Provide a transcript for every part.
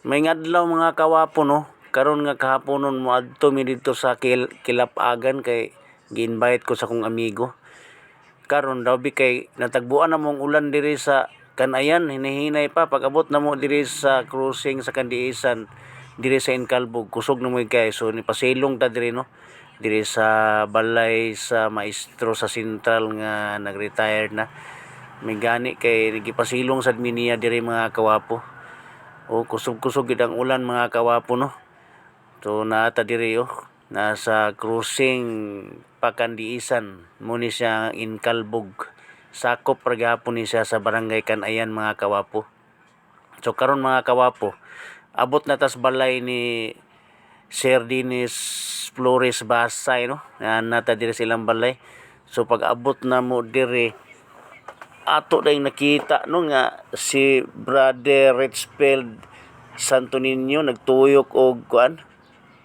May ngadlaw mga kawapo no. Karon nga kahaponon mo adto mi dito sa Kilapagan kay gi-invite ko sa kong amigo. Karon daw bi kay natagbuan na mong ulan diri sa Kanayan, hinahinay pa pag-abot na mo diri sa crossing sa Kandiisan, diri sa Incalbog, kusog na mo kay so ni pasilong ta diri no. Diri sa balay sa maestro sa Sentral nga nag-retire na. May gani kay gipasilong sad mi niya diri mga kawapo. O kusog-kusog gid ang ulan mga kawapo no. So naata diri nasa crossing Pakandiisan mo ni siya Incalbog. Sakop ra gyapon ni siya sa barangay Kanayan mga kawapo. So karon mga kawapo, abot na tas balay ni Sir Dennis Flores Basay no. Nata diri silang balay. So pag abot na mo diri ato dayong nakita no nga si Brother Richfield Santo Niño nagtuyok og kuan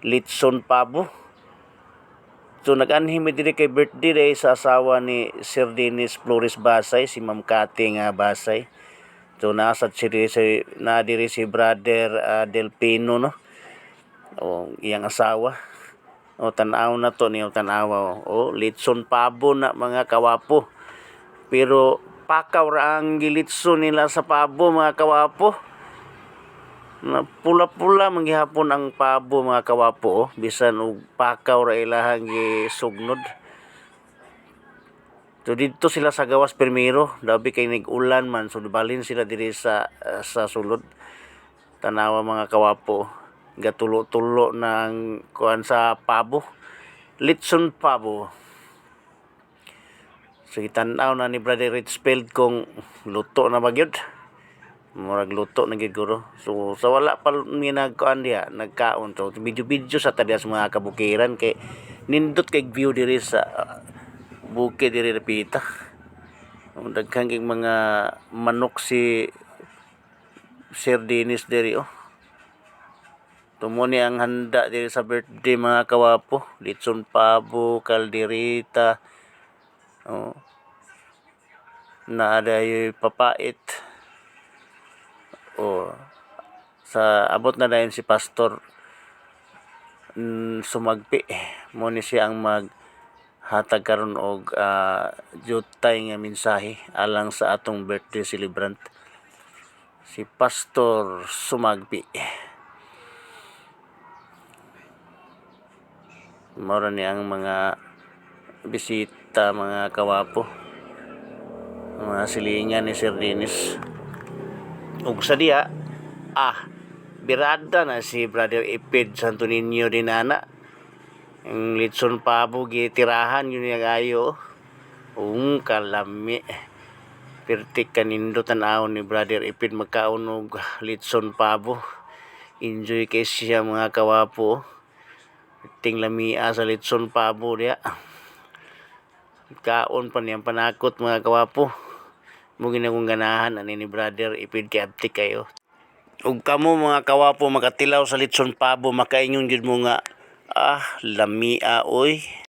litson pabo. So nag-anhi mi diri kay birthday day sa asawa ni Sir Dennis Flores Basay, si Ma'am Kati nga Basay. So nasa na diri si Brother Delpino no. O iyang asawa. O tan-aw na to niyo tan-awa. O litson pabo na mga kawapo. Pero pakaw ra ang gilitson nila sa pabo mga kawapo. Na pula-pula manggihapon ang pabo mga kawapo bisan og pakaw ra ilahang gisugnod. So dito sila sa gawas primero, dabi kay nag-ulan man so balhin sila diri sa sulod. Tanawa mga kawapo, gatulo-tulo ng kuan sa pabo. Litson pabo. So tan-aw na ni Brother Richfield kung luto na ba gyud. Murag luto na giguro. So sa wala pa mi nagkuan diha, nagkaon so video-video sa tadias mga kabukiran kay nindot kay view diri sa bukid diri Repita. Daghan kay mga manok si Sir Dennis diri Tumo ni ang handa diri sa birthday mga kawapo, litson pabo, kalderita. Na aday papait. Sa abot na dayon si Pastor Sumagpi mo ni siya ang hatag karon og jutay nga mensahe alang sa atong birthday celebrant si Pastor Sumagpi. Mao ni ang mga bisita mga kawapo, mga silingan ni Sir Dennis. Ug sa diha birada na si Brother Ipid Santo Niño din ana. Ang litson pabo gitirahan yun yung ayo. Kalami. Pertik kanindo tan-aw ni Brother Ipid magkaon og litson pabo. Enjoy kay siya mga kawapo. Ting lamia sa litson pabo diha. Kaon pa niyang panakot mga kawapo. Mugin akong ganahan ani ni Brother Ipid kay abtik kayo. Ug kamo mga kawapo makatilaw sa litson pabo makaingon gid mo nga lamia oy.